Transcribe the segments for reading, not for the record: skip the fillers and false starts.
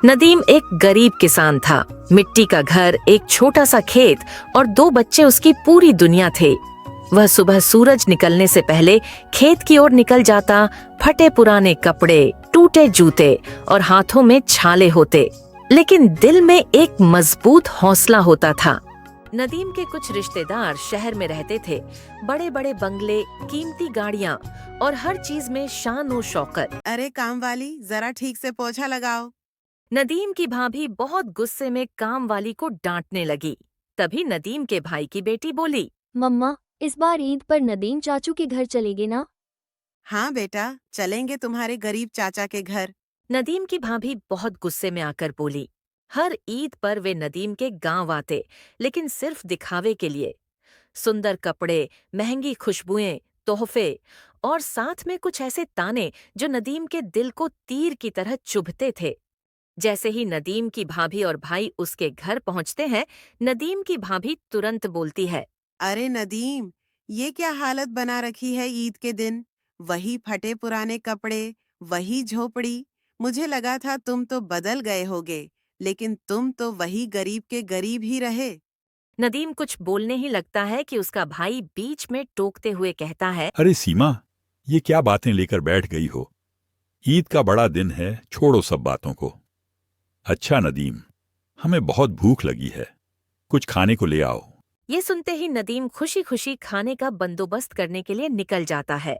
नदीम एक गरीब किसान था। मिट्टी का घर, एक छोटा सा खेत और 2 बच्चे उसकी पूरी दुनिया थे। वह सुबह सूरज निकलने से पहले खेत की ओर निकल जाता। फटे पुराने कपड़े, टूटे जूते और हाथों में छाले होते, लेकिन दिल में एक मजबूत हौसला होता था। नदीम के कुछ रिश्तेदार शहर में रहते थे। बड़े बड़े बंगले, कीमती गाड़ियाँ और हर चीज में शान और शौकत। अरे काम वाली, जरा ठीक से पोछा लगाओ। नदीम की भाभी बहुत गुस्से में काम वाली को डांटने लगी। तभी नदीम के भाई की बेटी बोली, मम्मा, इस बार ईद पर नदीम चाचू के घर चलेंगे ना? हाँ बेटा, चलेंगे तुम्हारे गरीब चाचा के घर। नदीम की भाभी बहुत गुस्से में आकर बोली। हर ईद पर वे नदीम के गांव आते, लेकिन सिर्फ दिखावे के लिए। सुंदर कपड़े, महंगी खुशबुएं, तोहफे और साथ में कुछ ऐसे ताने जो नदीम के दिल को तीर की तरह चुभते थे। जैसे ही नदीम की भाभी और भाई उसके घर पहुंचते हैं, नदीम की भाभी तुरंत बोलती है, अरे नदीम, ये क्या हालत बना रखी है ईद के दिन। वही फटे पुराने कपड़े, वही झोपड़ी। मुझे लगा था तुम तो बदल गए होगे, लेकिन तुम तो वही गरीब के गरीब ही रहे। नदीम कुछ बोलने ही लगता है कि उसका भाई बीच में टोकते हुए कहता है, अरे सीमा, ये क्या बातें लेकर बैठ गई हो? ईद का बड़ा दिन है, छोड़ो सब बातों को। अच्छा नदीम, हमें बहुत भूख लगी है, कुछ खाने को ले आओ। ये सुनते ही नदीम खुशी खुशी खाने का बंदोबस्त करने के लिए निकल जाता है।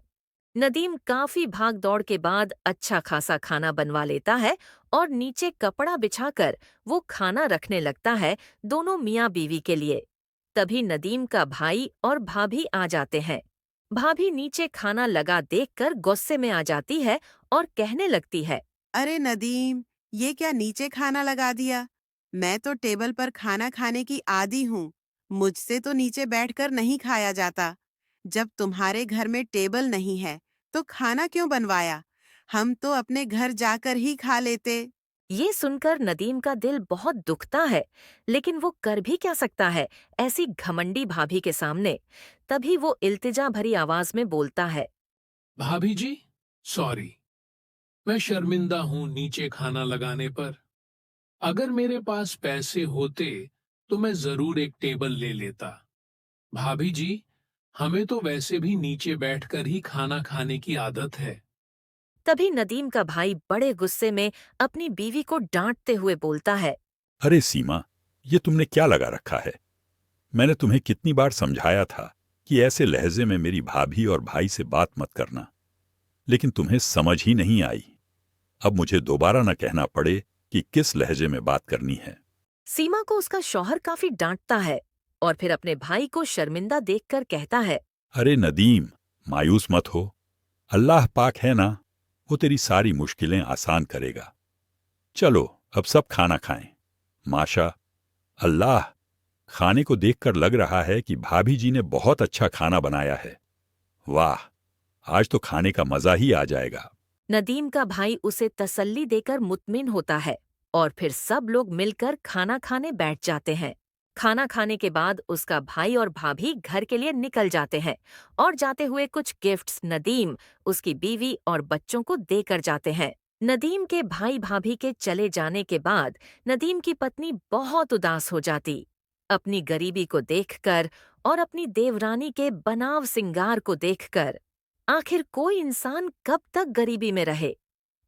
नदीम काफी भाग दौड़ के बाद अच्छा खासा खाना बनवा लेता है और नीचे कपड़ा बिछाकर वो खाना रखने लगता है, दोनों मियाँ बीवी के लिए। तभी नदीम का भाई और भाभी आ जाते हैं। भाभी नीचे खाना लगा देखकर गुस्से में आ जाती है और कहने लगती है, अरे नदीम, ये क्या नीचे खाना लगा दिया। मैं तो टेबल पर खाना खाने की आदी हूँ। मुझसे तो नीचे बैठकर नहीं खाया जाता। जब तुम्हारे घर में टेबल नहीं है तो खाना क्यों बनवाया। हम तो अपने घर जाकर ही खा लेते। ये सुनकर नदीम का दिल बहुत दुखता है, लेकिन वो कर भी क्या सकता है ऐसी घमंडी भाभी के सामने। तभी वो इल्तिजा भरी आवाज में बोलता है, भाभी जी, सॉरी, मैं शर्मिंदा हूँ नीचे खाना लगाने पर। अगर मेरे पास पैसे होते तो मैं जरूर एक टेबल ले लेता। भाभी जी, हमें तो वैसे भी नीचे बैठकर ही खाना खाने की आदत है। तभी नदीम का भाई बड़े गुस्से में अपनी बीवी को डांटते हुए बोलता है, अरे सीमा, ये तुमने क्या लगा रखा है? मैंने तुम्हें कितनी बार समझाया था कि ऐसे लहजे में मेरी भाभी और भाई से बात मत करना, लेकिन तुम्हें समझ ही नहीं आई। अब मुझे दोबारा न कहना पड़े कि किस लहजे में बात करनी है। सीमा को उसका शौहर काफी डांटता है और फिर अपने भाई को शर्मिंदा देखकर कहता है, अरे नदीम, मायूस मत हो। अल्लाह पाक है ना, वो तेरी सारी मुश्किलें आसान करेगा। चलो अब सब खाना खाएं। माशा अल्लाह, खाने को देखकर लग रहा है कि भाभी जी ने बहुत अच्छा खाना बनाया है। वाह, आज तो खाने का मजा ही आ जाएगा। नदीम का भाई उसे तसल्ली देकर मुतमिन होता है और फिर सब लोग मिलकर खाना खाने बैठ जाते हैं। खाना खाने के बाद उसका भाई और भाभी घर के लिए निकल जाते हैं और जाते हुए कुछ गिफ्ट्स नदीम, उसकी बीवी और बच्चों को देकर जाते हैं। नदीम के भाई भाभी के चले जाने के बाद नदीम की पत्नी बहुत उदास हो जाती। अपनी गरीबी को देखकर और अपनी देवरानी के बनाव सिंगार को देखकर। आखिर कोई इंसान कब तक गरीबी में रहे।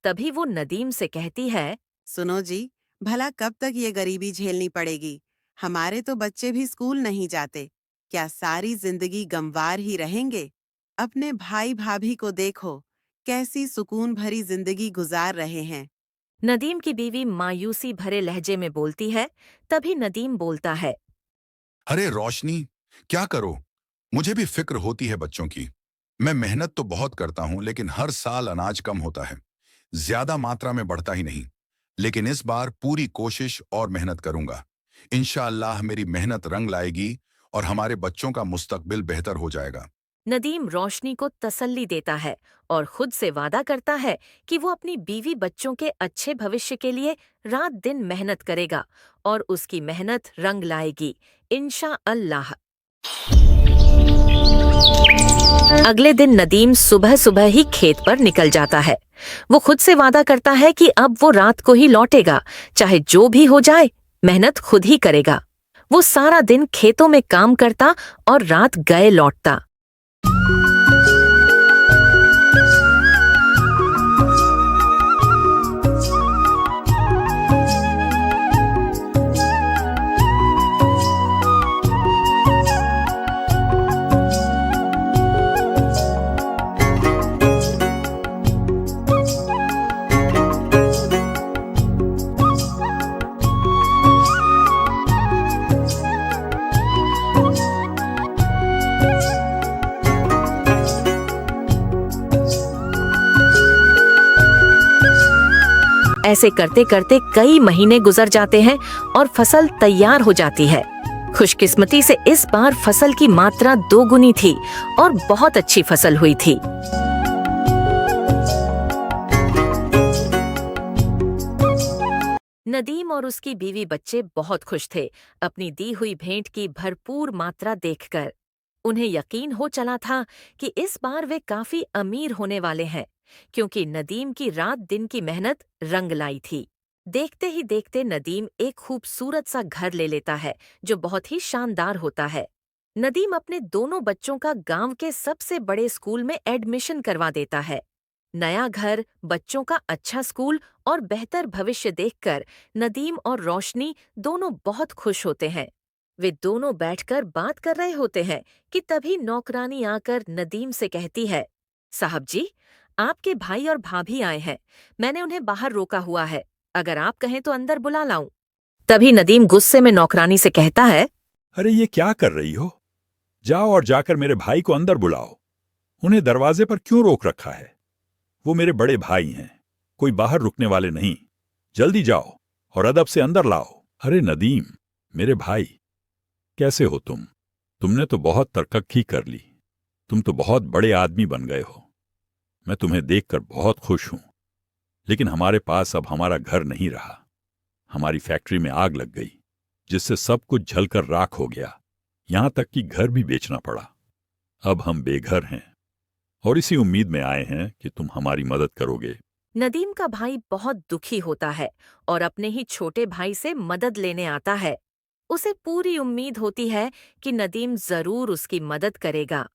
तभी वो नदीम से कहती है, सुनो जी, भला कब तक ये गरीबी झेलनी पड़ेगी। हमारे तो बच्चे भी स्कूल नहीं जाते। क्या सारी जिंदगी गमवार ही रहेंगे। अपने भाई भाभी को देखो, कैसी सुकून भरी जिंदगी गुजार रहे हैं। नदीम की बीवी मायूसी भरे लहजे में बोलती है। तभी नदीम बोलता है, अरे रोशनी, क्या करो, मुझे भी फिक्र होती है बच्चों की। मैं मेहनत तो बहुत करता हूं, लेकिन हर साल अनाज कम होता है, ज्यादा मात्रा में बढ़ता ही नहीं। लेकिन इस बार पूरी कोशिश और मेहनत करूंगा। इंशाअल्लाह मेरी मेहनत रंग लाएगी और हमारे बच्चों का मुस्तकबिल बेहतर हो जाएगा। नदीम रोशनी को तसल्ली देता है और खुद से वादा करता है कि वो अपनी बीवी बच्चों के अच्छे भविष्य के लिए रात दिन मेहनत करेगा और उसकी मेहनत रंग लाएगी, इंशाअल्लाह। अगले दिन नदीम सुबह सुबह ही खेत पर निकल जाता है। वो खुद से वादा करता है कि अब वो रात को ही लौटेगा, चाहे जो भी हो जाए, मेहनत खुद ही करेगा। वो सारा दिन खेतों में काम करता और रात गए लौटता। ऐसे करते करते कई महीने गुजर जाते हैं और फसल तैयार हो जाती है। खुशकिस्मती से इस बार फसल की मात्रा 2 गुनी थी और बहुत अच्छी फसल हुई थी। नदीम और उसकी बीवी बच्चे बहुत खुश थे अपनी दी हुई भेंट की भरपूर मात्रा देखकर। उन्हें यकीन हो चला था कि इस बार वे काफी अमीर होने वाले हैं, क्योंकि नदीम की रात दिन की मेहनत रंग लाई थी। देखते ही देखते नदीम एक खूबसूरत सा घर ले लेता है जो बहुत ही शानदार होता है। नदीम अपने दोनों बच्चों का गांव के सबसे बड़े स्कूल में एडमिशन करवा देता है। नया घर, बच्चों का अच्छा स्कूल और बेहतर भविष्य देखकर नदीम और रोशनी दोनों बहुत खुश होते हैं। वे दोनों बैठकर बात कर रहे होते हैं कि तभी नौकरानी आकर नदीम से कहती है, साहब जी, आपके भाई और भाभी आए हैं। मैंने उन्हें बाहर रोका हुआ है, अगर आप कहें तो अंदर बुला लाऊं। तभी नदीम गुस्से में नौकरानी से कहता है, अरे ये क्या कर रही हो? जाओ और जाकर मेरे भाई को अंदर बुलाओ। उन्हें दरवाजे पर क्यों रोक रखा है? वो मेरे बड़े भाई हैं, कोई बाहर रुकने वाले नहीं। जल्दी जाओ और अदब से अंदर लाओ। अरे नदीम, मेरे भाई, कैसे हो तुम? तुमने तो बहुत तरक्की कर ली। तुम तो बहुत बड़े आदमी बन गए हो। मैं तुम्हें देखकर बहुत खुश हूं। लेकिन हमारे पास अब हमारा घर नहीं रहा। हमारी फैक्ट्री में आग लग गई, जिससे सब कुछ जलकर राख हो गया। यहां तक कि घर भी बेचना पड़ा। अब हम बेघर हैं और इसी उम्मीद में आए हैं कि तुम हमारी मदद करोगे। नदीम का भाई बहुत दुखी होता है और अपने ही छोटे भाई से मदद लेने आता है। उसे पूरी उम्मीद होती है कि नदीम जरूर उसकी मदद करेगा।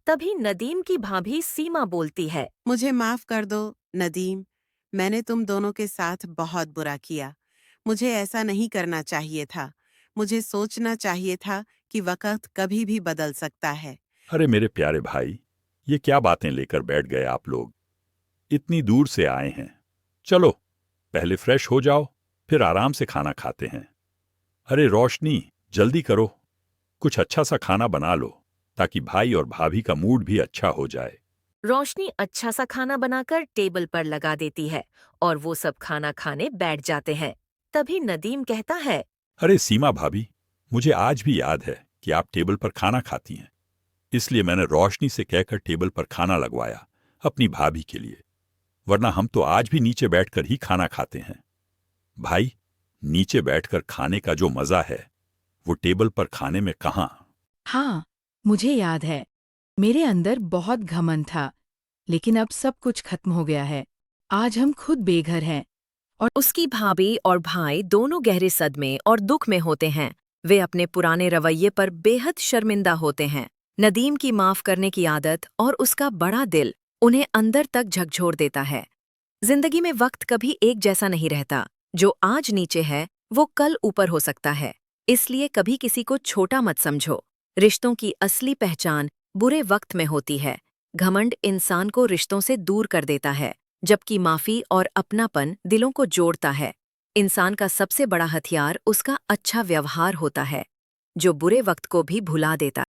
तभी नदीम की भाभी सीमा बोलती है, मुझे माफ कर दो नदीम, मैंने तुम दोनों के साथ बहुत बुरा किया। मुझे ऐसा नहीं करना चाहिए था। मुझे सोचना चाहिए था कि वक्त कभी भी बदल सकता है। अरे मेरे प्यारे भाई, ये क्या बातें लेकर बैठ गए आप लोग? इतनी दूर से आए हैं। चलो पहले फ्रेश हो जाओ, फिर आराम से खाना खाते हैं। अरे रोशनी, जल्दी करो, कुछ अच्छा सा खाना बना लो ताकि भाई और भाभी का मूड भी अच्छा हो जाए। रोशनी अच्छा सा खाना बनाकर टेबल पर लगा देती है और वो सब खाना खाने बैठ जाते हैं। तभी नदीम कहता है, अरे सीमा भाभी, मुझे आज भी याद है कि आप टेबल पर खाना खाती हैं। इसलिए मैंने रोशनी से कहकर टेबल पर खाना लगवाया अपनी भाभी के लिए, वरना हम तो आज भी नीचे बैठकर ही खाना खाते हैं। भाई, नीचे बैठकर खाने का जो मजा है वो टेबल पर खाने में कहाँ। हाँ, मुझे याद है। मेरे अंदर बहुत घमंड था, लेकिन अब सब कुछ खत्म हो गया है। आज हम खुद बेघर हैं। उसकी भाभी और भाई दोनों गहरे सदमे और दुख में होते हैं। वे अपने पुराने रवैये पर बेहद शर्मिंदा होते हैं। नदीम की माफ करने की आदत और उसका बड़ा दिल उन्हें अंदर तक झकझोर देता है। जिंदगी में वक्त कभी एक जैसा नहीं रहता। जो आज नीचे है वो कल ऊपर हो सकता है। इसलिए कभी किसी को छोटा मत समझो। रिश्तों की असली पहचान बुरे वक्त में होती है। घमंड इंसान को रिश्तों से दूर कर देता है, जबकि माफी और अपनापन दिलों को जोड़ता है। इंसान का सबसे बड़ा हथियार उसका अच्छा व्यवहार होता है, जो बुरे वक्त को भी भुला देता है।